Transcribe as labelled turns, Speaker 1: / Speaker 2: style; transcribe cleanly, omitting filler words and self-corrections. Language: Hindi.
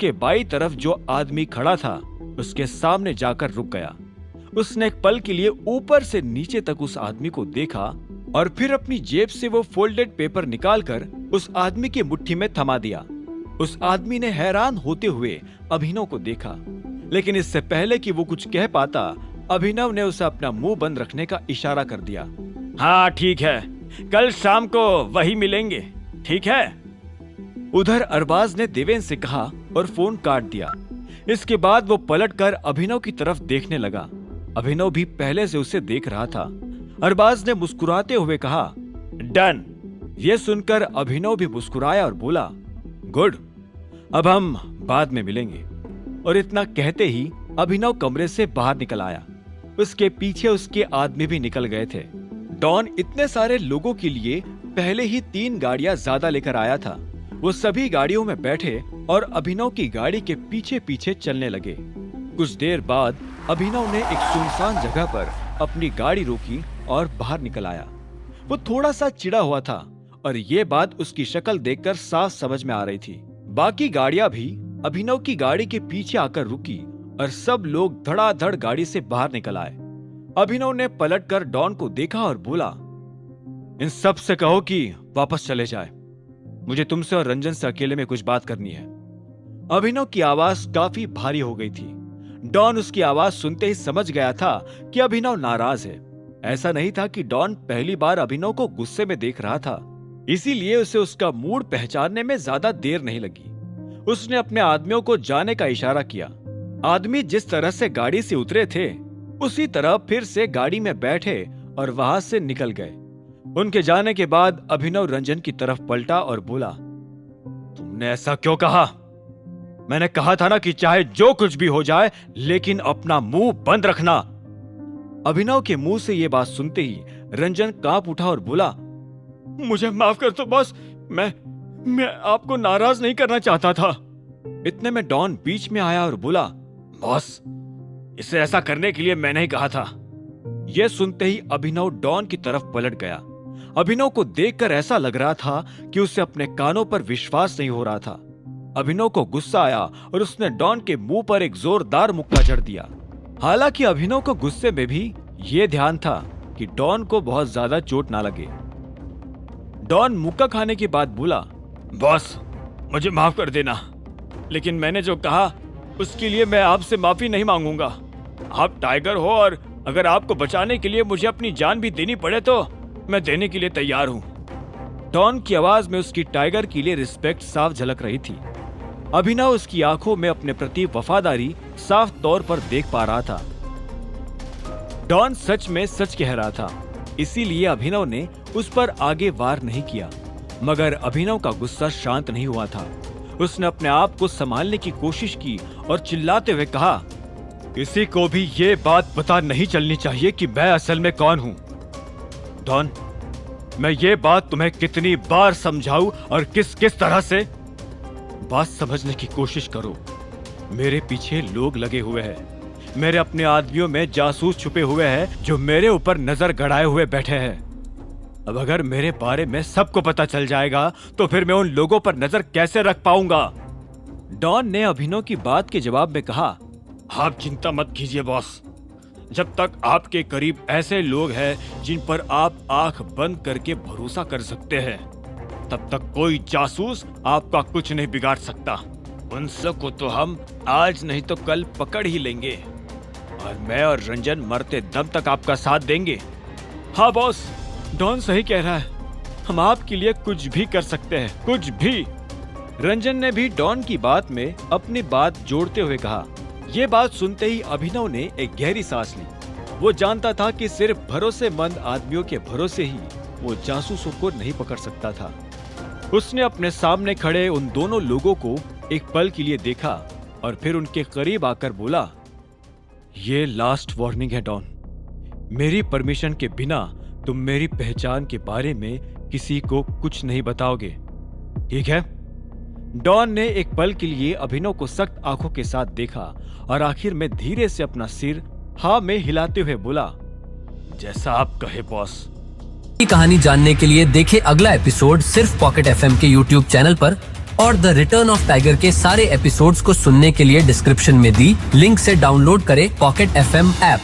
Speaker 1: उसके बाईं तरफ जो आदमी खड़ा था उसके सामने जाकर रुक गया। उसने एक पल के लिए ऊपर से नीचे तक उस आदमी को देखा और फिर अपनी जेब से वो फोल्डेड पेपर निकालकर उस आदमी की मुट्ठी में थमा दिया। उस आदमी ने हैरान होते हुए अभिनव को देखा, लेकिन इससे पहले कि वो कुछ कह पाता, अभिनव ने उसे अपना मुंह बंद रखने का इशारा कर दिया। हाँ ठीक है, कल शाम को वही मिलेंगे, ठीक है। उधर अरबाज ने देवेंद्र से कहा और फोन काट दिया। इसके बाद वो पलटकर अभिनव की तरफ देखने लगा। अभिनव भी पहले से उसे देख रहा था। अरबाज ने मुस्कुराते हुए कहा, डन। ये सुनकर अभिनव भी मुस्कुराया और बोला, गुड, अब हम बाद में मिलेंगे। और इतना कहते ही अभिनव कमरे से बाहर निकल आया। उसके पीछे उसके आदमी भी निकल गए थे। डॉन इतने सारे लोगों के लिए पहले ही 3 गाड़ियां ज्यादा लेकर आया था। वो सभी गाड़ियों में बैठे और अभिनव की गाड़ी के पीछे पीछे चलने लगे। कुछ देर बाद अभिनव ने एक सुनसान जगह पर अपनी गाड़ी रोकी और बाहर निकल आया। वो थोड़ा सा चिढ़ा हुआ था और ये बात उसकी शक्ल देखकर साफ समझ में आ रही थी। बाकी गाड़ियां भी अभिनव की गाड़ी के पीछे आकर रुकी और सब लोग धड़ाधड़ गाड़ी से बाहर निकल आए। अभिनव ने पलटकर डॉन को देखा और बोला, इन सब से कहो कि वापस चले जाए, मुझे तुमसे और रंजन से अकेले में कुछ बात करनी है। अभिनव की आवाज काफी भारी हो गई थी। डॉन उसकी आवाज सुनते ही समझ गया था कि अभिनव नाराज है। ऐसा नहीं था कि डॉन पहली बार अभिनव को गुस्से में देख रहा था, इसीलिए उसे उसका मूड पहचानने में ज्यादा देर नहीं लगी। उसने अपने आदमियों को जाने का इशारा किया। आदमी जिस तरह से गाड़ी से उतरे थे उसी तरह फिर से गाड़ी में बैठे और वहां से निकल गए। उनके जाने के बाद अभिनव रंजन की तरफ पलटा और बोला, तुमने ऐसा क्यों कहा? मैंने कहा था ना कि चाहे जो कुछ भी हो जाए लेकिन अपना मुंह बंद रखना। अभिनव के मुंह से यह बात सुनते ही रंजन कांप उठा और बोला, मुझे माफ कर दो बॉस, मैं आपको नाराज नहीं करना चाहता था। इतने में डॉन बीच में आया और बोला, बॉस, इसे ऐसा करने के लिए मैंने ही कहा था। यह सुनते ही अभिनव डॉन की तरफ पलट गया। अभिनव को देखकर ऐसा लग रहा था कि उसे अपने कानों पर विश्वास नहीं हो रहा था। अभिनव को गुस्सा आया और उसने डॉन के मुंह पर एक जोरदार मुक्का जड़ दिया। हालांकि अभिनव को गुस्से में भी यह ध्यान था कि डॉन को बहुत ज्यादा चोट ना लगे। डॉन मुक्का खाने के बाद बोला, बॉस, मुझे माफ कर देना, लेकिन मैंने जो कहा उसके लिए मैं आपसे माफी नहीं मांगूंगा। आप टाइगर हो और अगर आपको बचाने के लिए मुझे अपनी जान भी देनी पड़े तो मैं देने के लिए तैयार हूं। डॉन की आवाज में उसकी टाइगर के लिए रिस्पेक्ट साफ झलक रही थी। अभिनव उसकी आंखों में अपने प्रति वफादारी साफ तौर पर देख पा रहा था। डॉन सच में सच कह रहा था, इसीलिए अभिनव ने उस पर आगे वार नहीं किया। मगर अभिनव का गुस्सा शांत नहीं हुआ था। उसने अपने आप को संभालने की कोशिश की और चिल्लाते हुए कहा, किसी को भी ये बात पता नहीं चलनी चाहिए कि मैं असल में कौन हूं। डॉन, मैं ये बात तुम्हें कितनी बार समझाऊं और किस किस तरह से? बात समझने की कोशिश करो। मेरे पीछे लोग लगे हुए हैं। मेरे अपने आदमियों में जासूस छुपे हुए हैं जो मेरे ऊपर नजर गड़ाए हुए बैठे हैं। अब अगर मेरे बारे में सबको पता चल जाएगा तो फिर मैं उन लोगों पर नजर कैसे रख पाऊंगा? डॉन ने अभिनव की बात के जवाब में कहा, आप चिंता मत कीजिए बॉस, जब तक आपके करीब ऐसे लोग हैं जिन पर आप आंख बंद करके भरोसा कर सकते हैं, तब तक कोई जासूस आपका कुछ नहीं बिगाड़ सकता। उन सबको तो हम आज नहीं तो कल पकड़ ही लेंगे और मैं और रंजन मरते दम तक आपका साथ देंगे। हाँ बॉस, डॉन सही कह रहा है, हम आपके लिए कुछ भी कर सकते हैं, कुछ भी। रंजन ने भी डॉन की बात में अपनी बात जोड़ते हुए कहा। ये बात सुनते ही अभिनव ने एक गहरी सांस ली। वो जानता था कि सिर्फ भरोसेमंद आदमियों के भरोसे ही वो जासूसों को नहीं पकड़ सकता था। उसने अपने सामने खड़े उन दोनों लोगों को एक पल के लिए देखा और फिर उनके करीब आकर बोला, ये लास्ट वार्निंग है डॉन, मेरी परमिशन के बिना तुम मेरी पहचान के बारे में किसी को कुछ नहीं बताओगे, ठीक है? डॉन ने एक पल के लिए अभिनव को सख्त आंखों के साथ देखा और आखिर में धीरे से अपना सिर हाँ में हिलाते हुए बोला, जैसा आप कहे बॉस।
Speaker 2: कहानी जानने के लिए देखें अगला एपिसोड सिर्फ पॉकेट एफएम के यूट्यूब चैनल पर। और द रिटर्न ऑफ टाइगर के सारे एपिसोड्स को सुनने के लिए डिस्क्रिप्शन में दी लिंक से डाउनलोड करें पॉकेट FM ऐप।